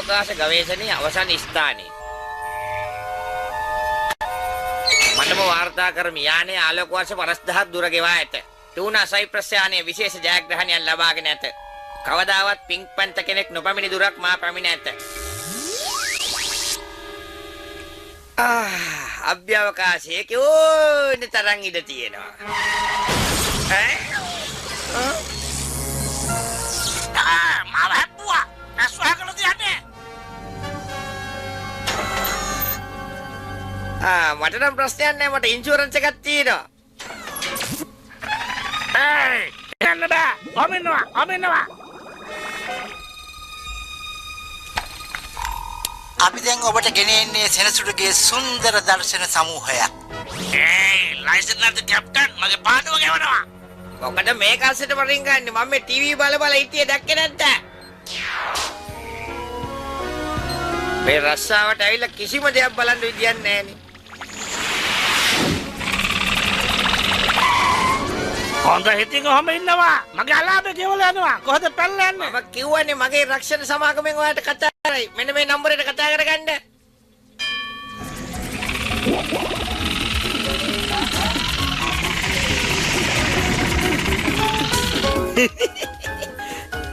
බාහිරාවකාශ ගවේෂණයේ අවසන් ස්ථානයේ. මටම වාර්තා කරමි යානයේ ආලෝක වර්ෂ 5000ක් දුර ගෙවා ඇත. ටූනා සයිප්‍රස් යානයේ විශේෂ ජයග්‍රහණයක් ලබාගෙන ඇත. කවදාවත් පිංක් පැන්ත කෙනෙක් නොපැමිණි දුරක් මා පැමිණ ඇත. අභ්‍යවකාශයේ කෝන තරම් ඉඩ තියෙනවා. මාව හැප්පුවා. නැස්වහකලද යන්නේ? මට නම් ප්‍රශ්නයක් නැහැ. මට ඉන්ෂුරන්ස් එකක් තියෙනවා. යන්න බෑ. ඔමින්නවා. අපි දැන් ඔබට ගෙනෙන්නේ සෙනසුරුගේ සුන්දර දර්ශන සමූහයක්. ලයිසන් නැද්ද කැප්ටන්? මගේ පාඩුව ගෙවනවා. මොකද මේ කල්සෙට වරින් ගන්නේ? මම මේ ටීවී බල හිටියේ දැක්කේ නැද්ද? මේ රස්සාවට ඇවිල්ලා කිසිම දෙයක් බලන්න විදියක් නැහැ නේ. හොඳ හිතින් ඔහම ඉන්නවා. මගේ අලාභය ගෙවලා යනවා. කොහෙද පැනලා යන්නේ? මම කිව්වනේ මගේ රක්ෂණ සමාගමෙන් ඔයාලට කතා කරයි. මෙන්න මේ නම්බරේට කතා කරගන්න.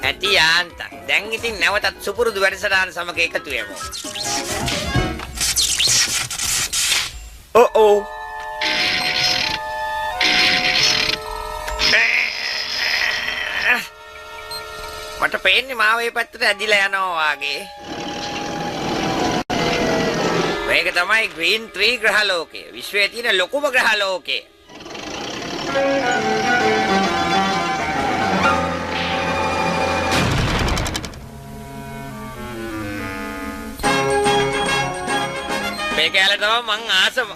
ඇටි යාන්ත. දැන් ඉතින් නැවතත් සුපුරුදු වැඩසටහන සමග එකතු වෙමු. ඔව්. මට පේන්නේ මාව මේ පැත්තට ඇදිලා යනවා වගේ. මේක තමයි ග්‍රීන් 3 ග්‍රහලෝකය. විශ්වයේ තියෙන ලොකුම ග්‍රහලෝකය. මේක ඇල තමයි මං ආසම.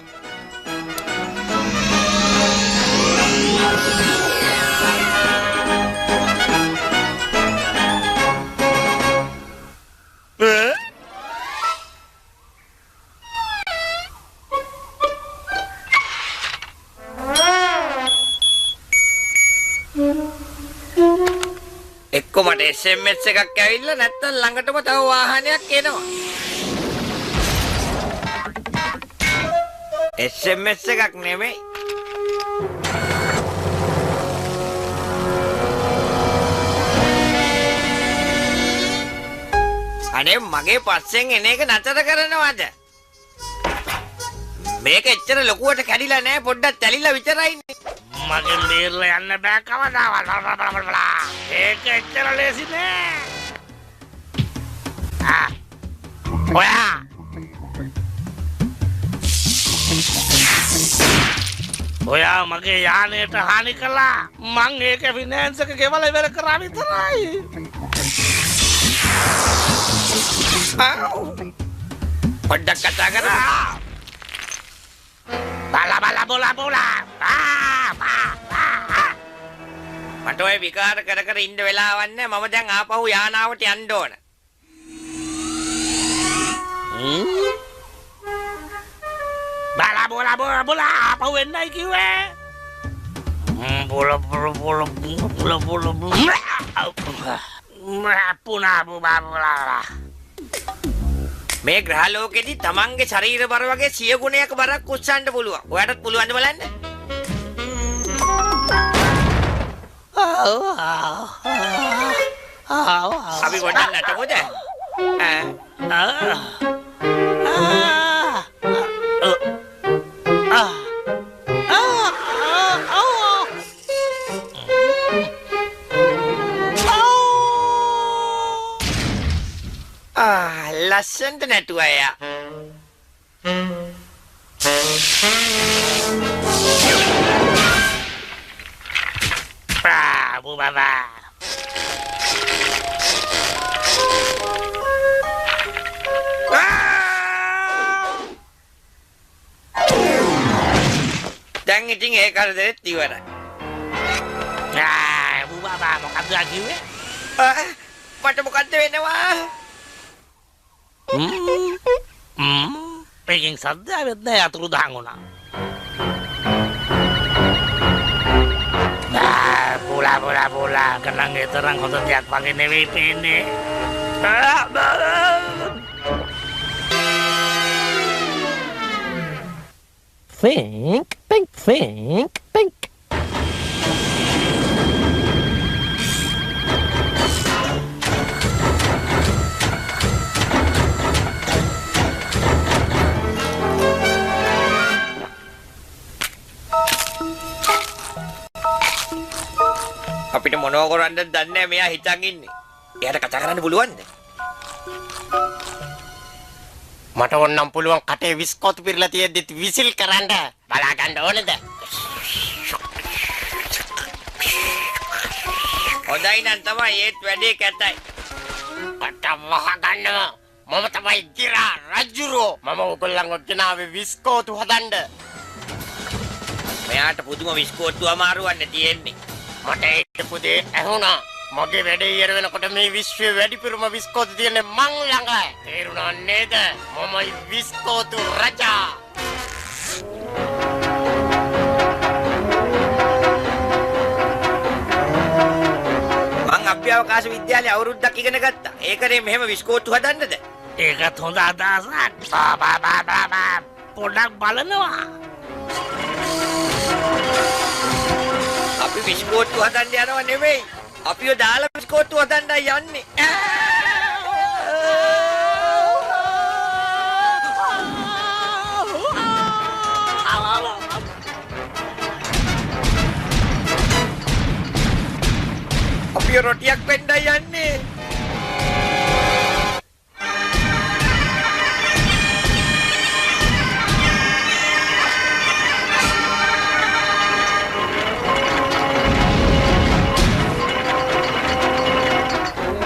එක්ක මට SMS එකක් ඇවිල්ලා නැත්තම් ළඟටම තව වාහනයක් එනවා. SMS එකක් නෙමෙයි. අනේ මගේ පස්සෙන් එන එක නතර කරනවද? මේක එච්චර ලොකුවට කැඩිලා නෑ, පොඩ්ඩක් තැලිලා විතරයිනේ. මගේ බේරලා යන්න බෑ කවදාවත්. ඒක එච්චර ලේසි නෑ. ඔයා මගේ යානයට හානි කළා. මං ඒක ෆිනෑන්ස් එක ගෙවලා ඉවර කරා විතරයි. පොඩ්ඩක් කතා කරා. බලා. මට ඔය විකාර කර ඉන්න වෙලාවක් නැහැ. මම දැන් ආපහු යානාවට යන්න ඕන. බලා ආපහු එන්නයි කිව්වේ. පුනා මේ ග්‍රහලෝකෙදි තමන්ගේ ශරීර බර වගේ 100 ගුණයක බරක් උස්සන්න පුළුවන්. ඔයාටත් පුළුවන් ද බලන්න? අපි පොඩ්ඩක් නටමුද? ලස්සනට නැටුවා එයා. බබා. දැන් ඉතින් ඒ කරදරෙත් ඉවරයි. බබා මොකක්ද කිව්වේ? මට මොකද්ද වෙනවා? මේකෙන් සද්දාවෙත් නෑ, අතුරුදහන් වුණා. බෝලා කලංගේ තරම් හොඳ දෙයක් වගේ නෙවෙයි පේන්නේ. think, think. අපිට මොනව කරන්නද දන්නේ නැහැ මෙයා හිතන් ඉන්නේ. එයාට කතා කරන්න පුළුවන්ද? මට ඕනම් පුළුවන් කටේ විස්කෝතු පිරලා තියෙද්දිත් විසිල් කරන්න බලා ගන්න ඕනේද? හොඳයි නම් තමයි ඒත් වැඩේ කැතයි. කට වහ ගන්නවා. මම තමයි ගිරා රජුරෝ. මම ඔයගොල්ලන්ව ගෙනාවේ විස්කෝතු හදන්න. මෙයාට පුදුම විස්කෝත්තු අමාරුවන්නේ තියෙන්නේ. මට ඒක පුතේ ඇහුණා. මගේ වැඩේ ඉවර වෙනකොට මේ විශ්වයේ වැඩිපුරම විස්කෝතු තියෙන්නේ මං ළඟ. තේරුණා නේද? මමයි විස්කෝතු රජා. මං අභ්‍යවකාශ විද්‍යාලයේ අවුරුද්දක් ඉගෙන ගත්තා. ඒකනේ මෙහෙම විස්කෝත්තු හදන්නද? ඒකත් හොඳ අදහසක්. පොඩක් බලනවා. අපි විස්කෝත්තු හදන්න යනව නෙමෙයි. අපිව දාලා විස්කෝත්තු හදන්නයි යන්නේ. අපිව රොටියක් වෙන්නයි යන්නේ.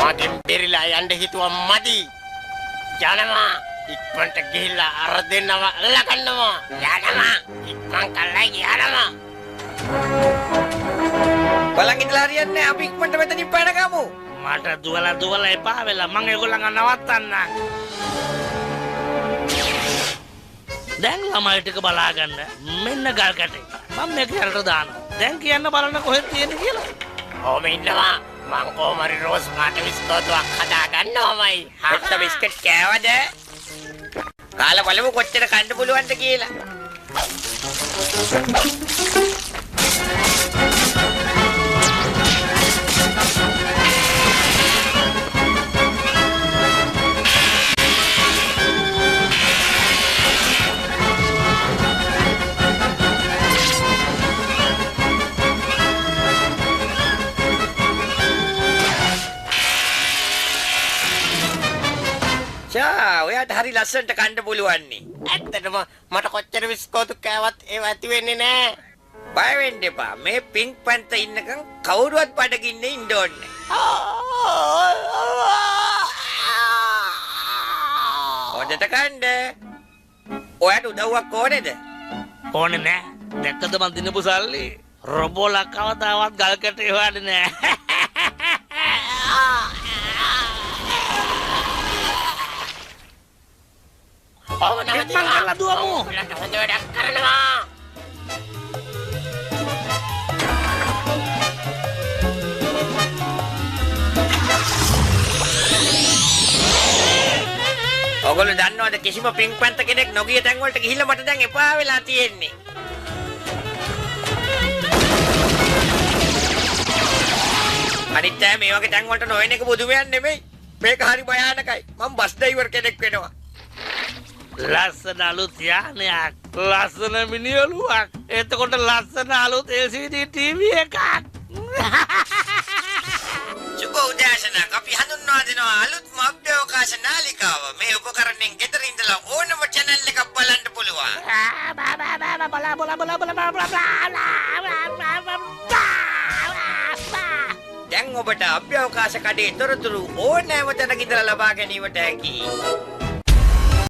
මගෙන් බෙරිලා යන්න හිතුවා මදි. යනවා. ඉක්මනට ගිහිල්ලා අර දෙන්නව අල්ලගන්නවා. යනවා. ඉක්මන් කල්ලා යනවා. බලන් ඉඳලා හරියන්නේ නැහැ. අපි ඉක්මනට මෙතනින් පැන ගමු. මට දුවලා එපා වෙලා මං ඒගොල්ලන්ව නවත්තන්න. දැන් ළමයි ටික බලාගන්න. මෙන්න ගල් කැටේ. මම මේක යලට දානවා. දැන් කියන්න බලන්න කොහෙද තියෙන්නේ කියලා. ඕම ඉන්නවා. මං කොහමරි රෝස් පාට විස්කෝතුවක් හදා ගන්නවමයි. හත්ත බිස්කට් කෑවද? කාලා බලමු කොච්චර කන්න පුළුවන්ද කියලා. ඔයාට හරි ලස්සනට කන්න පුළුවන් නේ. ඇත්තටම මට කොච්චර විස්කෝතු කෑවත් ඒව ඇති වෙන්නේ නෑ. බය වෙන්න එපා. මේ පින්ක් පැන්ත ඉන්නකම් කවුරුවත් බඩගින්නේ ඉන්න ඕනේ. හොඳට කන්න. ඔයාට උදව්වක් ඕනේද? ඕනේ නෑ. දැක්කද මන් දිනපු සල්ලි? රොබෝලා කවදාවත් ගල් කැටේ හොයන්නේ නෑ. මං කරලා දුවමු. ඔයාලට හොඳ වැඩක් කරනවා. ඔයගොල්ලෝ දන්නවද කිසිම පින්ක් පැන්ත කෙනෙක් නොගිය තැන් වලට ගිහිල්ලා මට දැන් එපා වෙලා තියෙන්නේ. අනිත් අය මේ වගේ තැන් වලට නොයන එක බුදුමයන් නෙමෙයි. මේක හරි භයානකයි. මම බස් ඩ්‍රයිවර් කෙනෙක් වෙනවා. ලස්සන අලුත් යානයක්, ලස්සන මිනිඔලුවක්, එතකොට ලස්සන අලුත් LCD TV එකක්. සුබ උදෑසනක්. අපි හඳුන්වා දෙනවා අලුත්ම අභ්‍යවකාශ නාලිකාව. මේ උපකරණයෙන් ගෙදර ඉඳලා ඕනම channel එකක් බලන්න පුළුවන්. දැන් ඔබට අභ්‍යවකාශ කඩේ තොරතුරු ඕනෑම තැනක ඉඳලා ලබා ගැනීමට හැකියි.